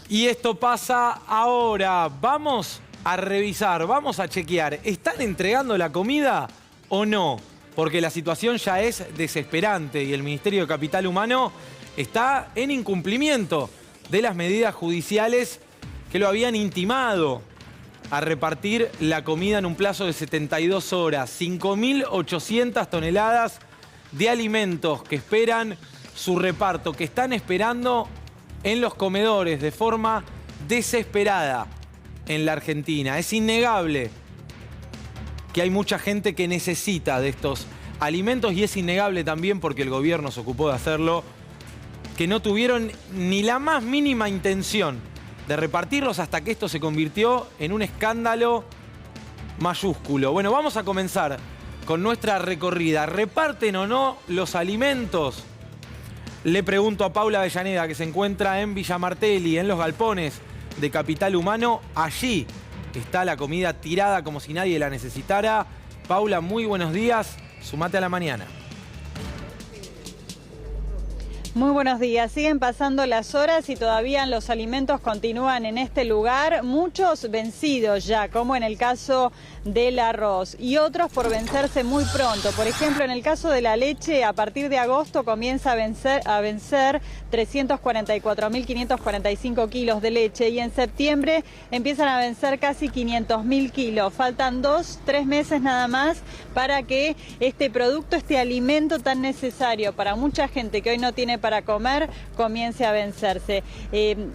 Y esto pasa ahora. Vamos a revisar, vamos a chequear. ¿Están entregando la comida o no? Porque la situación ya es desesperante y el Ministerio de Capital Humano está en incumplimiento de las medidas judiciales que lo habían intimado a repartir la comida en un plazo de 72 horas. 5.800 toneladas de alimentos que esperan su reparto, que están esperando en los comedores de forma desesperada en la Argentina. Es innegable que hay mucha gente que necesita de estos alimentos y es innegable también, porque el gobierno se ocupó de hacerlo, que no tuvieron ni la más mínima intención de repartirlos hasta que esto se convirtió en un escándalo mayúsculo. Bueno, vamos a comenzar con nuestra recorrida. ¿Reparten o no los alimentos? Le pregunto a Paula Avellaneda, que se encuentra en Villa Martelli, en los galpones de Capital Humano. Allí está la comida tirada como si nadie la necesitara. Paula, muy buenos días. Sumate a la mañana. Muy buenos días. Siguen pasando las horas y todavía los alimentos continúan en este lugar. Muchos vencidos ya, como en el caso del arroz, y otros por vencerse muy pronto. Por ejemplo, en el caso de la leche, a partir de agosto comienza a vencer 344.545 kilos de leche y en septiembre empiezan a vencer casi 500.000 kilos. Faltan 2-3 meses nada más para que este producto, este alimento tan necesario para mucha gente que hoy no tiene para comer, comience a vencerse.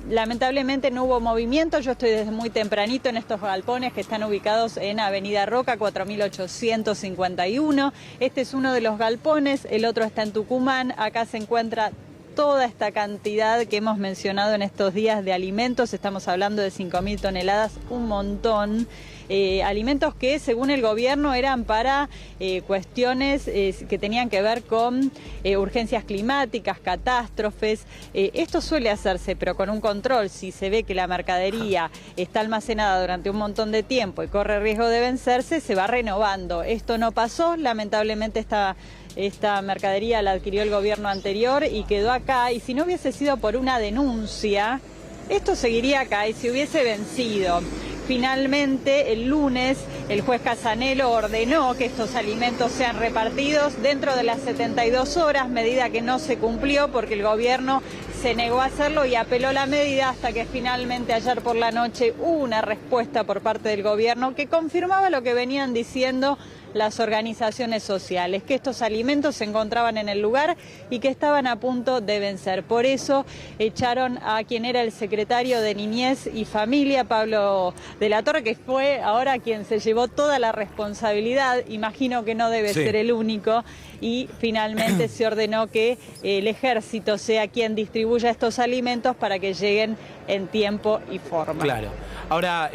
Lamentablemente no hubo movimiento. Yo estoy desde muy tempranito en estos galpones que están ubicados en Avenida Roca 4851. Este es uno de los galpones, el otro está en Tucumán. Acá se encuentra toda esta cantidad que hemos mencionado en estos días de alimentos. Estamos hablando de 5.000 toneladas, un montón. Alimentos que, según el gobierno, eran para cuestiones que tenían que ver con urgencias climáticas, catástrofes. Esto suele hacerse, pero con un control. Si se ve que la mercadería está almacenada durante un montón de tiempo y corre riesgo de vencerse, se va renovando. Esto no pasó, lamentablemente esta mercadería la adquirió el gobierno anterior y quedó acá. Y si no hubiese sido por una denuncia, esto seguiría acá y se hubiese vencido. Finalmente, el lunes, el juez Casanelo ordenó que estos alimentos sean repartidos dentro de las 72 horas, medida que no se cumplió porque el gobierno se negó a hacerlo y apeló la medida hasta que finalmente ayer por la noche hubo una respuesta por parte del gobierno que confirmaba lo que venían diciendo las organizaciones sociales, que estos alimentos se encontraban en el lugar y que estaban a punto de vencer. Por eso echaron a quien era el secretario de Niñez y Familia, Pablo de la Torre, que fue ahora quien se llevó toda la responsabilidad. Imagino que no debe ser el único. Y finalmente se ordenó que el ejército sea quien distribuya estos alimentos para que lleguen en tiempo y forma. Claro. Ahora,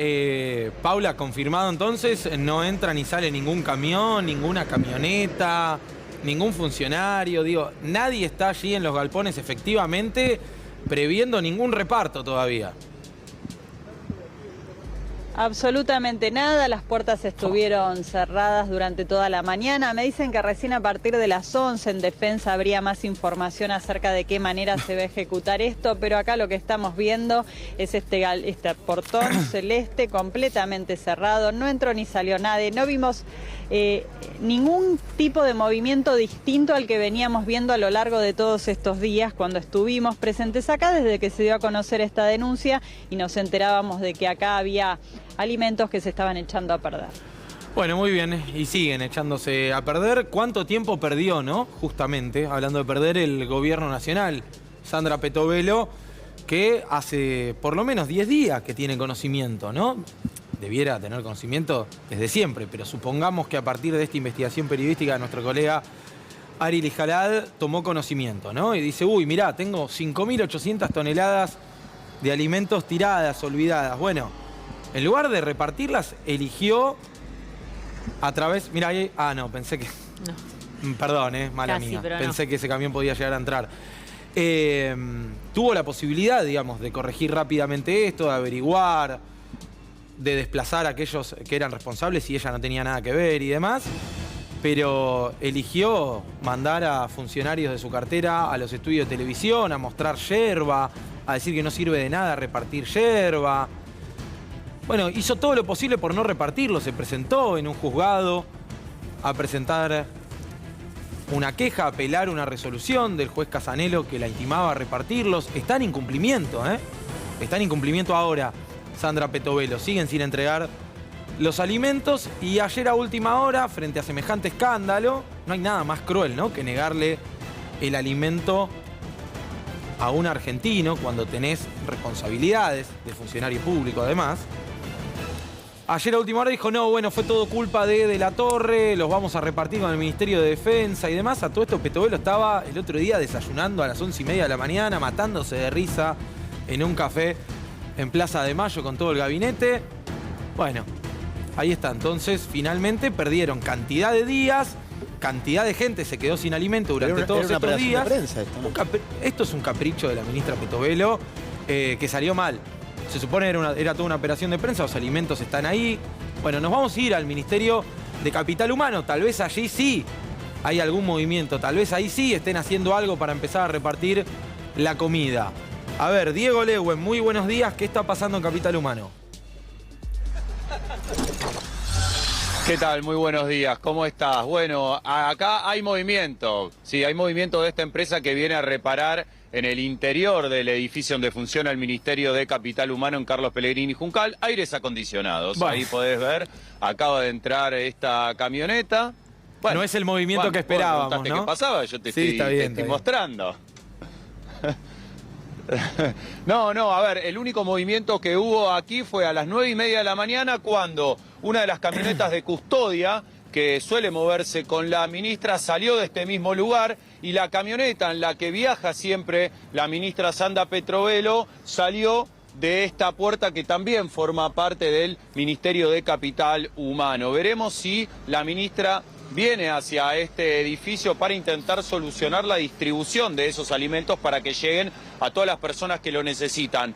Paula, confirmado entonces, no entra ni sale ningún camión, ninguna camioneta, ningún funcionario. Digo, nadie está allí en los galpones efectivamente previendo ningún reparto todavía. Absolutamente nada, las puertas estuvieron cerradas durante toda la mañana. Me dicen que recién a partir de las 11 en Defensa habría más información acerca de qué manera se va a ejecutar esto, pero acá lo que estamos viendo es este portón celeste completamente cerrado, no entró ni salió nadie, no vimos ningún tipo de movimiento distinto al que veníamos viendo a lo largo de todos estos días cuando estuvimos presentes acá desde que se dio a conocer esta denuncia y nos enterábamos de que acá había alimentos que se estaban echando a perder. Bueno, muy bien, y siguen echándose a perder. ¿Cuánto tiempo perdió, no? Justamente, hablando de perder, el gobierno nacional, Sandra Petovelo, que hace por lo menos 10 días que tiene conocimiento, ¿no? Debiera tener conocimiento desde siempre, pero supongamos que a partir de esta investigación periodística de nuestro colega Ari Lijalad tomó conocimiento, ¿no? Y dice, uy, mirá, tengo 5.800 toneladas de alimentos tiradas, olvidadas. Bueno, en lugar de repartirlas, eligió a través... Mira, ahí... Ah, no, pensé que... No. Perdón, mala Casi, mía. pero Pensé no. que ese camión podía llegar a entrar. Tuvo la posibilidad, digamos, de corregir rápidamente esto, de averiguar, de desplazar a aquellos que eran responsables y ella no tenía nada que ver y demás. Pero eligió mandar a funcionarios de su cartera a los estudios de televisión, a mostrar yerba, a decir que no sirve de nada repartir yerba. Bueno, hizo todo lo posible por no repartirlo. Se presentó en un juzgado a presentar una queja, a apelar una resolución del juez Casanelo que la intimaba a repartirlos. Está en incumplimiento, ¿eh? Está en incumplimiento ahora Sandra Petovelo. Siguen sin entregar los alimentos y ayer a última hora, frente a semejante escándalo, no hay nada más cruel, ¿no?, que negarle el alimento a un argentino cuando tenés responsabilidades de funcionario público además. Ayer a última hora dijo, no, bueno, fue todo culpa de la Torre, los vamos a repartir con el Ministerio de Defensa y demás. A todo esto Petovelo estaba el otro día desayunando a las 11:30 de la mañana, matándose de risa en un café en Plaza de Mayo con todo el gabinete. Bueno, ahí está. Entonces, finalmente perdieron cantidad de días, cantidad de gente se quedó sin alimento durante todos estos días. Prensa esto, ¿no? Esto es un capricho de la ministra Petovelo que salió mal. Se supone era toda una operación de prensa, los alimentos están ahí. Bueno, nos vamos a ir al Ministerio de Capital Humano. Tal vez allí sí hay algún movimiento, tal vez ahí sí estén haciendo algo para empezar a repartir la comida. A ver, Diego Lewen, muy buenos días. ¿Qué está pasando en Capital Humano? ¿Qué tal? Muy buenos días. ¿Cómo estás? Bueno, acá hay movimiento. Sí, hay movimiento de esta empresa que viene a reparar en el interior del edificio donde funciona el Ministerio de Capital Humano en Carlos Pellegrini Juncal, aires acondicionados. Bueno. Ahí podés ver, acaba de entrar esta camioneta. Bueno, no es el movimiento que esperábamos, ¿no? ¿no? ¿Qué pasaba? Yo te Sí, está bien, estoy está bien. mostrando. No, a ver, el único movimiento que hubo aquí fue a las 9:30 de la mañana cuando una de las camionetas de custodia que suele moverse con la ministra salió de este mismo lugar y la camioneta en la que viaja siempre la ministra Sandra Petovelo salió de esta puerta que también forma parte del Ministerio de Capital Humano. Veremos si la ministra viene hacia este edificio para intentar solucionar la distribución de esos alimentos para que lleguen a todas las personas que lo necesitan.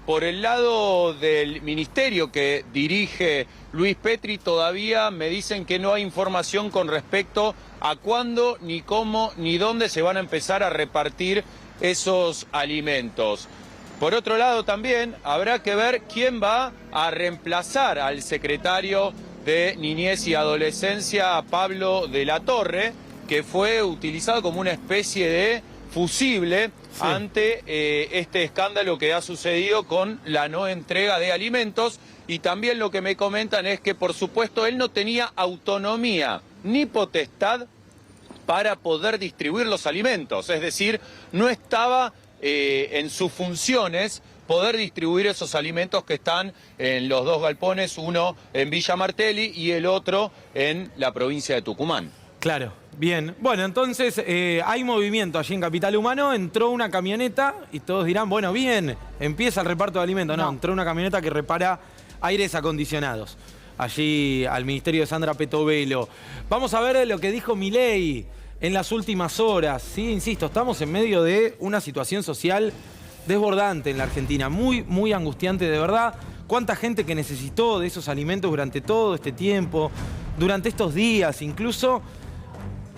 Por el lado del ministerio que dirige Luis Petri, todavía me dicen que no hay información con respecto a cuándo, ni cómo, ni dónde se van a empezar a repartir esos alimentos. Por otro lado también habrá que ver quién va a reemplazar al secretario de Niñez y Adolescencia, Pablo de la Torre, que fue utilizado como una especie de fusible ante este escándalo que ha sucedido con la no entrega de alimentos. Y también lo que me comentan es que, por supuesto, él no tenía autonomía ni potestad para poder distribuir los alimentos. Es decir, no estaba en sus funciones poder distribuir esos alimentos que están en los dos galpones, uno en Villa Martelli y el otro en la provincia de Tucumán. Claro, bien. Bueno, entonces hay movimiento allí en Capital Humano. Entró una camioneta y todos dirán, bueno, bien, empieza el reparto de alimentos. No, entró una camioneta que repara aires acondicionados allí al Ministerio de Sandra Petovelo. Vamos a ver lo que dijo Milei en las últimas horas. Sí, insisto, estamos en medio de una situación social desbordante en la Argentina, muy angustiante de verdad. Cuánta gente que necesitó de esos alimentos durante todo este tiempo, durante estos días incluso.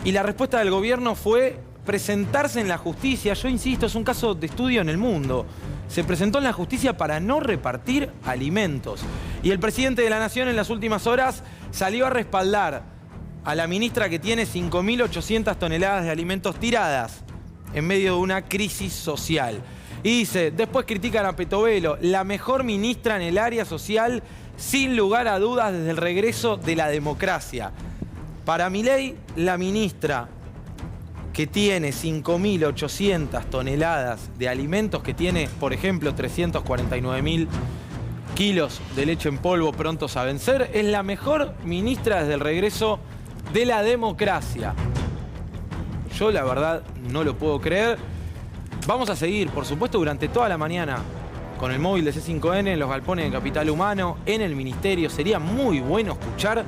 Y la respuesta del gobierno fue presentarse en la justicia. Yo insisto, es un caso de estudio en el mundo. Se presentó en la justicia para no repartir alimentos. Y el presidente de la Nación en las últimas horas salió a respaldar a la ministra que tiene 5.800 toneladas de alimentos tiradas en medio de una crisis social. Y dice, después critican a Petovelo, la mejor ministra en el área social, sin lugar a dudas, desde el regreso de la democracia. Para Milei, la ministra que tiene 5.800 toneladas de alimentos, que tiene, por ejemplo, 349.000 kilos de leche en polvo prontos a vencer, es la mejor ministra desde el regreso de la democracia. Yo, la verdad, no lo puedo creer. Vamos a seguir, por supuesto, durante toda la mañana con el móvil de C5N, en los galpones de Capital Humano, en el ministerio. Sería muy bueno escuchar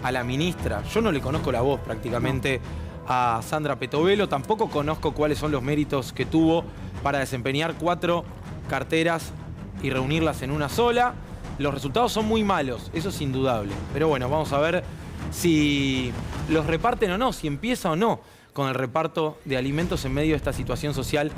a la ministra. Yo no le conozco la voz prácticamente a Sandra Petovelo. Tampoco conozco cuáles son los méritos que tuvo para desempeñar 4 carteras y reunirlas en una sola. Los resultados son muy malos, eso es indudable. Pero bueno, vamos a ver si los reparten o no, si empieza o no con el reparto de alimentos en medio de esta situación social